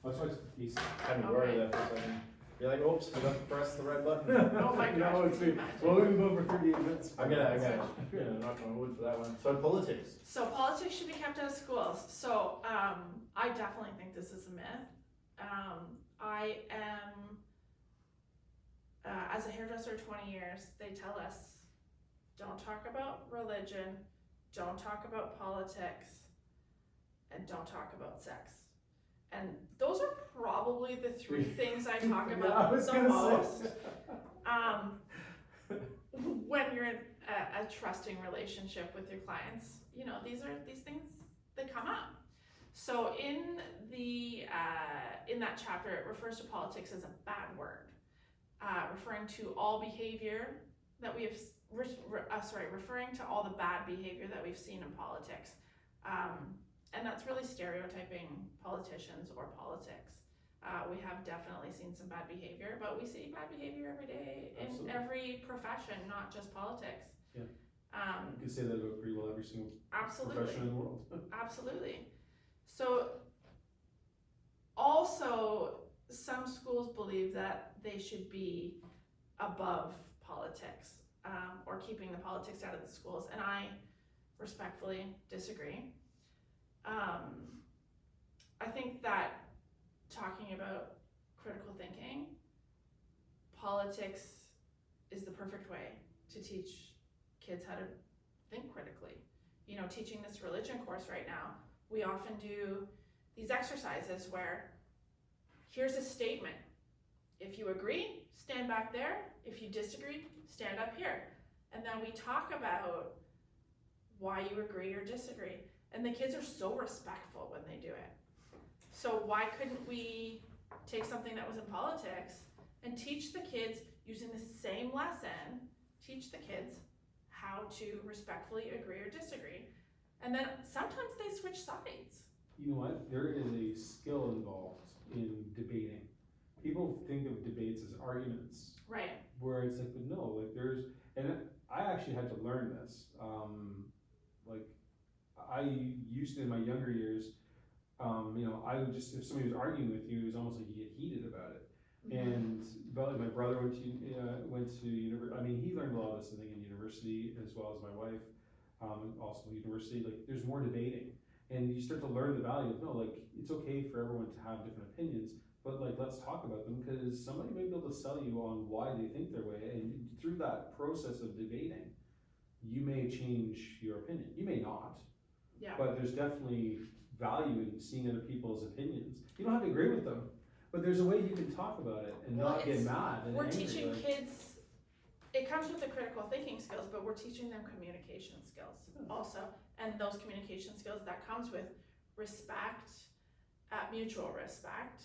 That's why it's the piece. Had me worried there for a second. You're like, oops, forgot to press the red button. Oh my gosh, No, it's can you been, imagine? well, we've been over 38 minutes. I'm gonna knock on wood for that one. So politics. So politics should be kept out of schools. So I definitely think this is a myth. I am, as a hairdresser 20 years, they tell us, don't talk about religion, don't talk about politics, and don't talk about sex. And those are probably the 3 things I talk about the most. When you're in a trusting relationship with your clients, you know, these things, they come up. So in that chapter, it refers to politics as a bad word, referring to all behavior that we have, referring to all the bad behavior that we've seen in politics. And that's really stereotyping politicians or politics. We have definitely seen some bad behavior, but we see bad behavior every day in every profession, not just politics. Yeah. You could say that about pretty well every single profession in the world. Absolutely. So also, some schools believe that they should be above politics, or keeping the politics out of the schools, and I respectfully disagree. I think that talking about critical thinking, politics is the perfect way to teach kids how to think critically. You know, teaching this religion course right now, we often do these exercises where here's a statement. If you agree, stand back there. If you disagree, stand up here. And then we talk about why you agree or disagree. And the kids are so respectful when they do it. So why couldn't we take something that was in politics and teach the kids using the same lesson, teach the kids how to respectfully agree or disagree? And then sometimes they switch sides. You know what? There is a skill involved in debating. People think of debates as arguments, Right. where it's like, but no, like there's, and I actually had to learn this. Like I used to in my younger years, I would just, if somebody was arguing with you, it was almost like you get heated about it. And but like my brother went to university. I mean, he learned a lot of this, I think, in university as well as my wife, also university. Like, there's more debating, and you start to learn the value of no, like it's okay for everyone to have different opinions, but like let's talk about them because somebody may be able to sell you on why they think their way, and through that process of debating, you may change your opinion. You may not, Yeah. but there's definitely value in seeing other people's opinions. You don't have to agree with them. But there's a way you can talk about it and Well, not get mad and We're angry. teaching like, kids, it comes with the critical thinking skills, but we're teaching them communication skills also. And those communication skills, that comes with respect, mutual respect,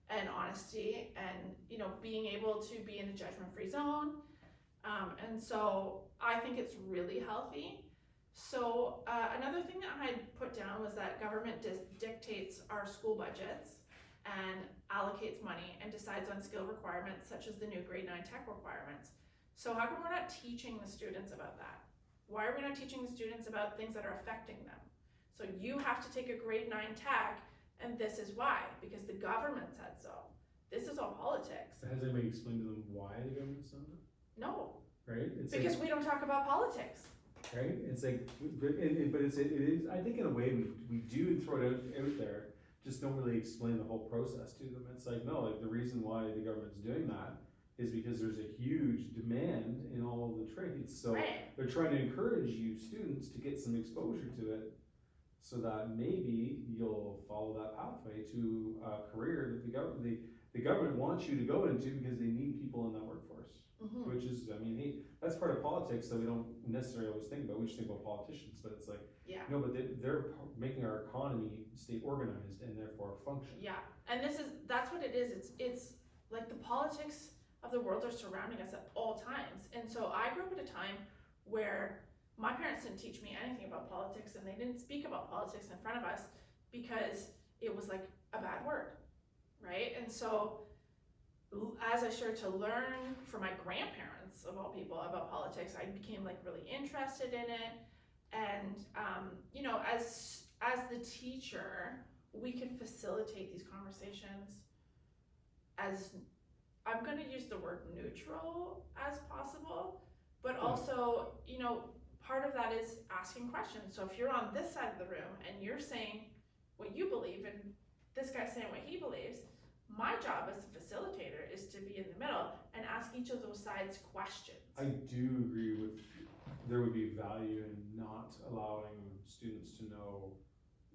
and honesty, and being able to be in a judgment-free zone. And so I think it's really healthy. So another thing that I put down was that government dictates our school budgets and allocates money and decides on skill requirements such as the new grade 9 tech requirements. So how come we're not teaching the students about that? Why are we not teaching the students about things that are affecting them? So you have to take a grade 9 tech, and this is why, because the government said so. This is all politics. Has anybody explained to them why the government's done that? No, Right? It's because like, we don't talk about politics. right? It's like, but it is. I think in a way we do throw it out there. Just don't really explain the whole process to them. It's like, no, like the reason why the government's doing that is because there's a huge demand in all of the trades. So Right. they're trying to encourage you students to get some exposure to it so that maybe you'll follow that pathway to a career that the government wants you to go into because they need people in that workforce. Mm-hmm. Which is, I mean, hey, that's part of politics that we don't necessarily always think about. We just think about politicians, but it's like, Yeah. no, but they're making our economy stay organized and therefore function. Yeah, and that's what it is. It's like the politics of the world are surrounding us at all times. And so I grew up at a time where my parents didn't teach me anything about politics, and they didn't speak about politics in front of us because it was like a bad word, right? And so as I started to learn from my grandparents, of all people, about politics, I became like really interested in it. And as the teacher, we can facilitate these conversations as, I'm going to use the word neutral as possible, but also, part of that is asking questions. So if you're on this side of the room and you're saying what you believe and this guy's saying what he believes, my job as a facilitator is to be in the middle and ask each of those sides questions. I do agree with, there would be value in not allowing students to know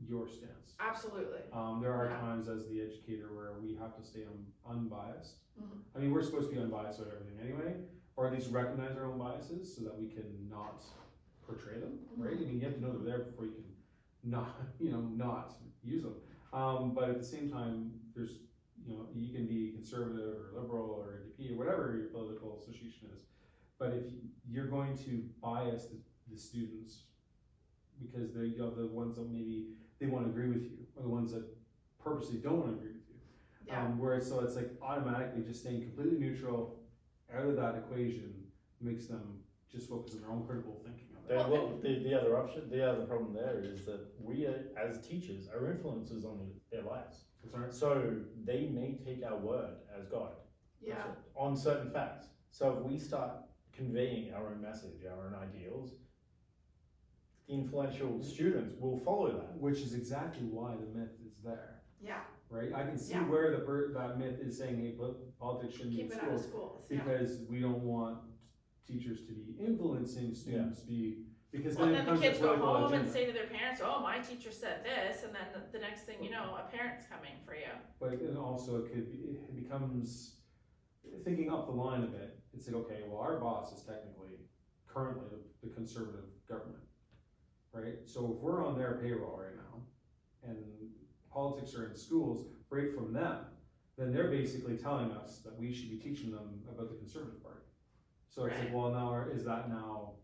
your stance. Absolutely. There are Yeah. times as the educator where we have to stay unbiased. Mhm. I mean, we're supposed to be unbiased with everything anyway, or at least recognize our own biases so that we can not portray them, right? I mean, you have to know they're there before you can not use them. But at the same time, there's, you can be conservative or liberal or NDP or whatever your political association is. But if you're going to bias the students because they're the ones that maybe they want to agree with you, or the ones that purposely don't want to agree with you. Yeah. So it's like automatically just staying completely neutral out of that equation makes them just focus on their own critical thinking of it. The other problem there is that we as teachers are influencers on their lives. That's right. So they may take our word as God. Yeah. On certain facts. So if we start conveying our own message, our own ideals, the influential students will follow that. Which is exactly why the myth is there, Yeah. right? I can see Yeah. where that myth is saying, hey, politics shouldn't be in Keep it out of schools schools. Yeah. because we don't want teachers to be influencing students to be Because Well, then and it then the becomes a kids go political home and agenda. say to their parents, oh, my teacher said this, and then the next thing you know, a parent's coming for you. But it also it becomes, thinking up the line a bit, it's like, okay, well, our boss is technically currently the conservative government, right? So if we're on their payroll right now, and politics are in schools, right from them, then they're basically telling us that we should be teaching them about the Conservative Party. So it's like, Right. well, now, is that now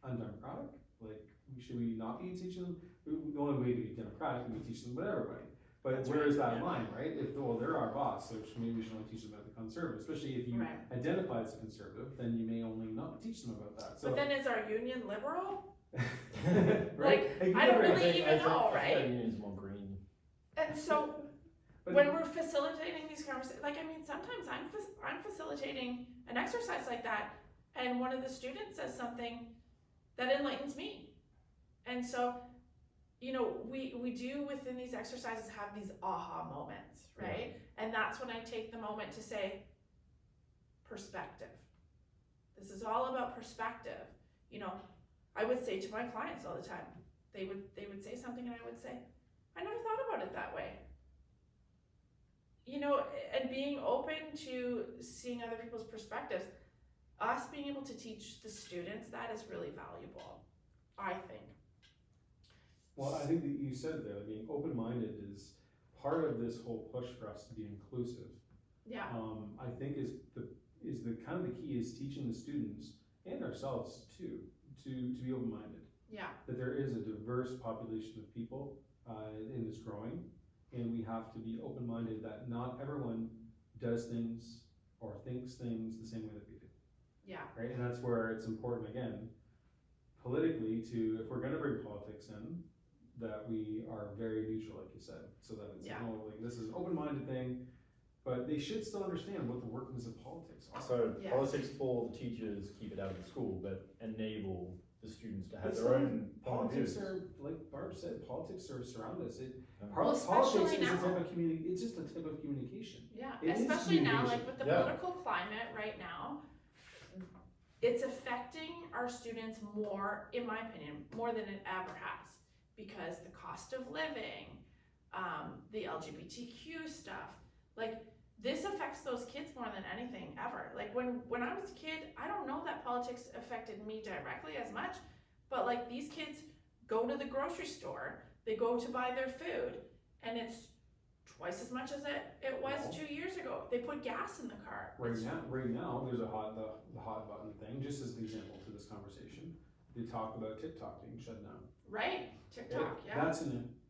undemocratic? Like, should we not be teaching them? The only way to be democratic would be teaching them about everybody. But That's where right, is that yeah. line, right? If, well, they're our boss, so maybe we should only teach them about the conservative, especially if you Right. identify as a conservative, then you may only not teach them about that, so. But then is our union liberal? Right? Like, I don't really even know, I think right? our union's more green. And so, But- when we're facilitating these conversations, like, I mean, sometimes I'm facilitating an exercise like that, and one of the students says something that enlightens me. And so, you know, we do within these exercises have these aha moments, right? And that's when I take the moment to say, perspective. This is all about perspective. You know, I would say to my clients all the time, they would say something and I would say, I never thought about it that way. You know, and being open to seeing other people's perspectives, us being able to teach the students that is really valuable, I think. Well, I think that you said there, being open-minded is part of this whole push for us to be inclusive. Yeah. I think is the kind of the key is teaching the students and ourselves too to be open-minded. Yeah. That there is a diverse population of people and it's growing, and we have to be open-minded that not everyone does things or thinks things the same way that we do. Yeah. Right, and that's where it's important again, politically, to, if we're gonna bring politics in, that we are very neutral, like you said, so that it's, Yeah. like, this is an open-minded thing, but they should still understand what the workings of politics are. So Yeah. politics for the teachers, keep it out of the school, but enable the students to have But their some own point of politics views. are, like Barb said, politics are surround us. Well, Politics especially is a now. type of it's just a type of communication. Yeah, It is especially now, communication. like with the Yeah. political climate right now, it's affecting our students more, in my opinion, more than it ever has. Because the cost of living, the LGBTQ stuff, like this affects those kids more than anything ever. Like when I was a kid, I don't know that politics affected me directly as much, but like these kids go to the grocery store, they go to buy their food, and it's twice as much as it was Well, 2 years ago. They put gas in the car. Right now, there's the hot button thing, just as an example to this conversation. They talk about TikTok being shut down. Right, TikTok, yeah, That's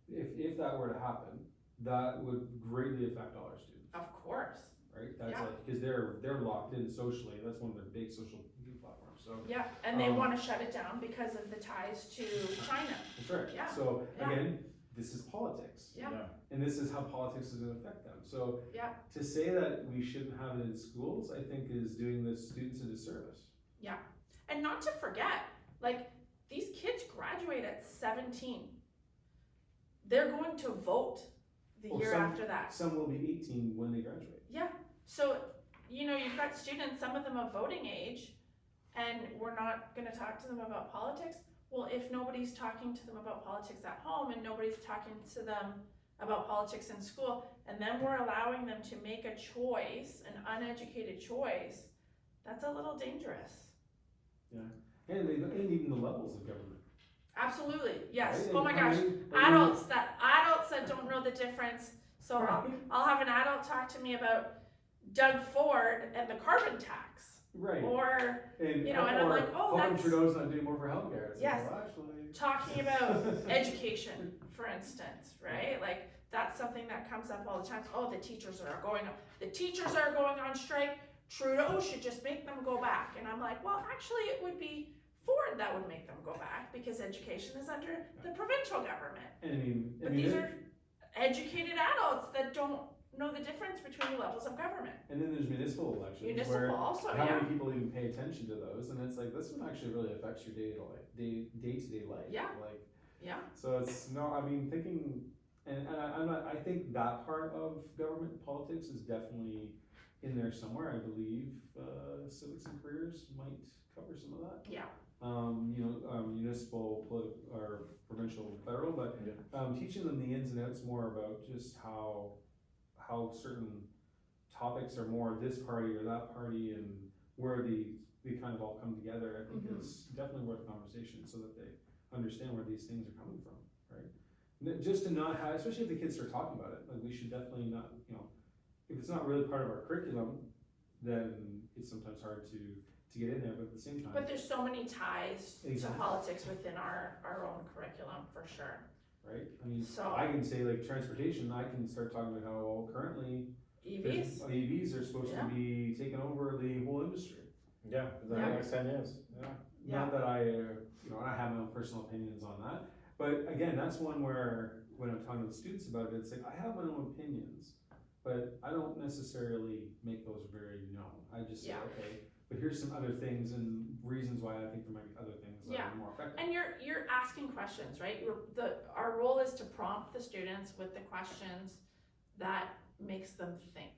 if that were to happen, that would greatly affect all our students, of course. right? That's Yeah. like, because they're locked in socially, that's one of their big social media platforms, so. Yeah, and they Um, want to shut it down because of the ties to China. That's right. Yeah. So Yeah. again, this is politics. Yeah. And this is how politics is gonna affect them. So Yeah. to say that we shouldn't have it in schools, I think is doing the students a disservice. And not to forget, like, these kids graduate at 17. They're going to vote the Or year some- after that. Some will be 18 when they graduate. So, you know, you've got students, some of them of voting age, and we're not gonna talk to them about politics. Well, if nobody's talking to them about politics at home and nobody's talking to them about politics in school, and then we're allowing them to make a choice, an uneducated choice, that's a little dangerous. And even the levels of government. Absolutely, yes. Right? Oh my I gosh, mean, adults that don't know the difference. So Right. I'll have an adult talk to me about Doug Ford and the carbon tax, Right. or And, you know, and I'm like, oh, Hogan that's- Trudeau's not doing more for healthcare. It's Yes. like, well, actually. talking about education, for instance, right? Like that's something that comes up all the time. Oh, the teachers are going on strike. Trudeau should just make them go back. And I'm like, well, actually, it would be Ford that would make them go back because education is under the provincial government. And I mean, But these are educated adults that don't know the difference between the levels of government. and then there's municipal elections Municipal where also, how yeah. many people even pay attention to those, and it's like this one actually really affects your day-to-day life. Yeah. Like, Yeah. so it's no, I mean, thinking, and I think that part of government politics is definitely in there somewhere. I believe civics and careers might cover some of that. Yeah. Municipal lateral, but Yeah. teaching them the ins and outs more about just how certain topics are more this party or that party and where they kind of all come together, I think is definitely worth a conversation so that they understand where these things are coming from, right? Just to not have, especially if the kids start talking about it, like we should definitely not, if it's not really part of our curriculum, then it's sometimes hard to get in there, but at the same time. But there's so many ties Exactly. to politics within our own curriculum, for sure. Right, I mean, So- I can say like transportation, I can start talking about how currently EVs are supposed to be taking over the whole industry. Yeah, for the next 10 years. Yeah. Not that I have my own personal opinions on that, but again, that's one where when I'm talking to the students about it, it's like, I have my own opinions, but I don't necessarily make those very known. I just say, okay, but here's some other things and reasons why I think there might be other things that are more effective. And you're asking questions, right? Our role is to prompt the students with the questions that makes them think.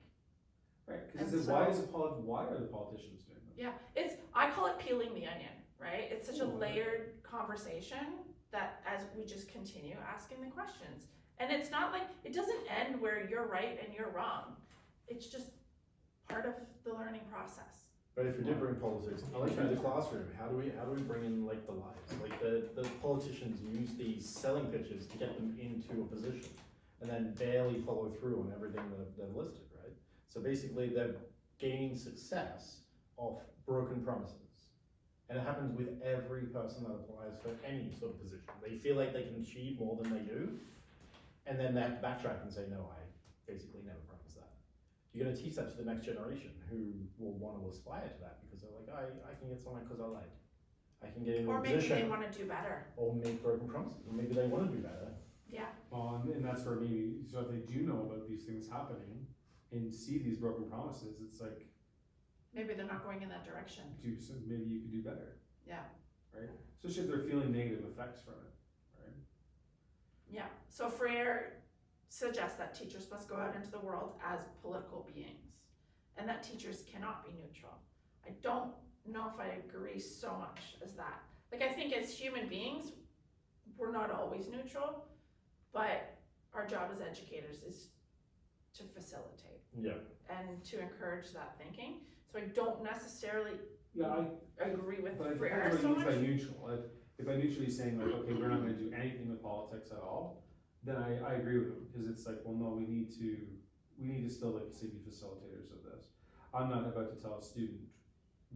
Right, because why are the politicians doing this? Yeah, I call it peeling the onion, right? It's such a layered conversation that as we just continue asking the questions. And it's not like, it doesn't end where you're right and you're wrong. It's just part of the learning process. But if we did bring politics into the classroom, how do we bring in like the lives? Like the politicians use these selling pitches to get them into a position and then barely follow through on everything that they're listed, right? So basically they're gaining success off broken promises. And it happens with every person that applies for any sort of position. They feel like they can achieve more than they do, and then they have to backtrack and say, no, I basically never promised that. You're going to teach that to the next generation who will want to aspire to that because they're like, I can get somewhere because I like. I can get into a position. Or maybe they want to do better. Or make broken promises, or maybe they want to do better. Yeah. Well, and that's where maybe, so if they do know about these things happening and see these broken promises, it's like, maybe they're not going in that direction. maybe you could do better. Yeah. Right? Especially if they're feeling negative effects from it, right? Yeah. So Freire suggests that teachers must go out into the world as political beings and that teachers cannot be neutral. I don't know if I agree so much as that. Like, I think as human beings, we're not always neutral, but our job as educators is to facilitate and to encourage that thinking. So I don't necessarily agree with Freire so much. By neutral, if by neutral he's saying like, okay, we're not going to do anything with politics at all, then I agree with him because it's like, well, no, we need to still, like you say, be facilitators of this. I'm not about to tell a student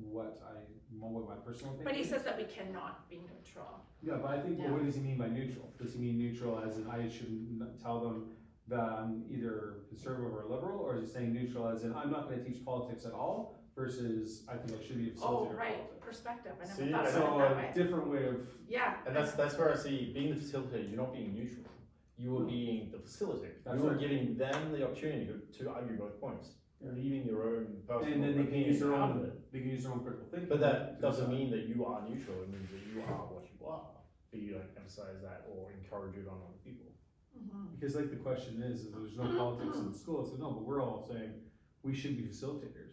what my personal opinion. But he says that we cannot be neutral. Yeah, but I think what does he mean by neutral? Does he mean neutral as in I shouldn't tell them that I'm either conservative or liberal, or is he saying neutral as in I'm not going to teach politics at all? Versus, I think I should be a facilitator. Oh, right, of politics. perspective. I never See, thought so about it that way. Different way of. Yeah. And that's where I see being the facilitator, you're not being neutral. You are being the facilitator. You are giving them the opportunity to argue both points, leaving your own personal And then they can use their out of own. it. They can use their own critical thinking. But that doesn't mean that you are neutral. It means that you are what you are. But you don't emphasize that or encourage it on other people. Mm-hmm. Because like the question is there's no politics in school. It's like, no, but we're all saying we should be facilitators.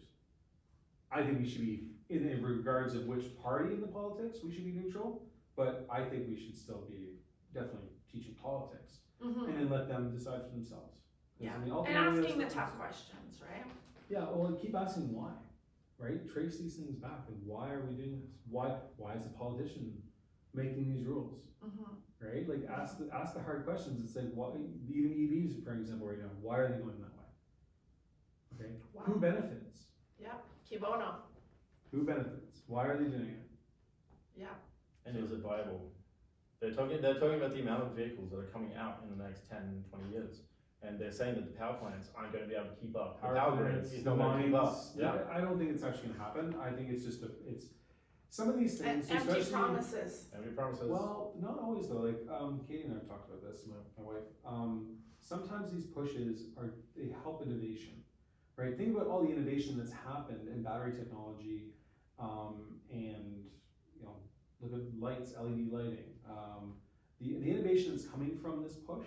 I think we should be, in regards of which party in the politics, we should be neutral, but I think we should still be definitely teaching politics. Mm-hmm. And then let them decide for themselves. Yeah, I mean, and ultimately, asking the that's- tough questions, right? Yeah, well, keep asking why, right? Trace these things back, and why are we doing this? Why is the politician making these rules? Mm-hmm. Right? Like ask the hard questions. It's like why even EVs, for example, right now, why are they going that way? Okay. Wow. Who benefits? Yeah, Key bono. Who benefits? Why are they doing it? Yeah. And is it viable? They're talking about the amount of vehicles that are coming out in the next 10, 20 years. And they're saying that the power plants aren't going to be able to keep up. The power grid is not going to keep up. Yeah. I don't think it's actually gonna happen. I think it's just it's some of these And things, empty especially promises. Empty promises. well, not always though. Like Katie and I have talked about this, my wife. Sometimes these pushes they help innovation, right? Think about all the innovation that's happened in battery technology, and look at lights, LED lighting. The innovation that's coming from this push,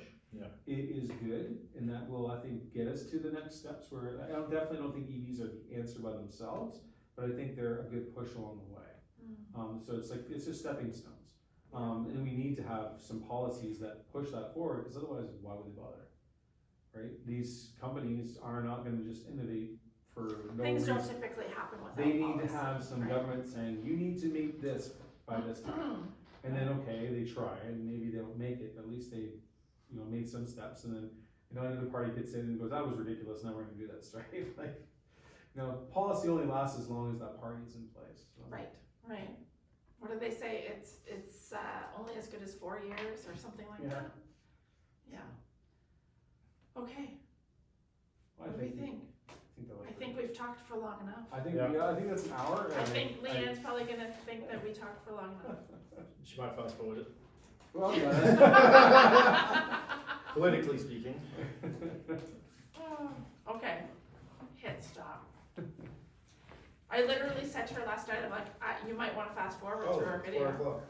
it is good, and that will I think get us to the next steps. Where I definitely don't think EVs are the answer by themselves, but I think they're a good push along the way. So it's just stepping stones. And we need to have some policies that push that forward, because otherwise, why would they bother? Right? These companies are not gonna just innovate for no Things reason. don't typically happen without They need to policy, have some right? government saying, you need to make this by this time. And then, okay, they try, and maybe they don't make it, but at least they, made some steps, and then, another party gets in and goes, that was ridiculous, now we're gonna do this, right? Like, policy only lasts as long as that party's in place, so. Right, right. What do they say? It's only as good as 4 years or something like that? Yeah. Okay, Well, what do we think? I think we've talked for long enough. I think, Yeah. I think that's an hour. I and think Leanne's probably gonna think that we talked for long enough. She might fast forward it. Well done. Politically speaking. Okay, hit stop. I literally said to her last night, I'm like, you might wanna fast forward to our video. 4 o'clock.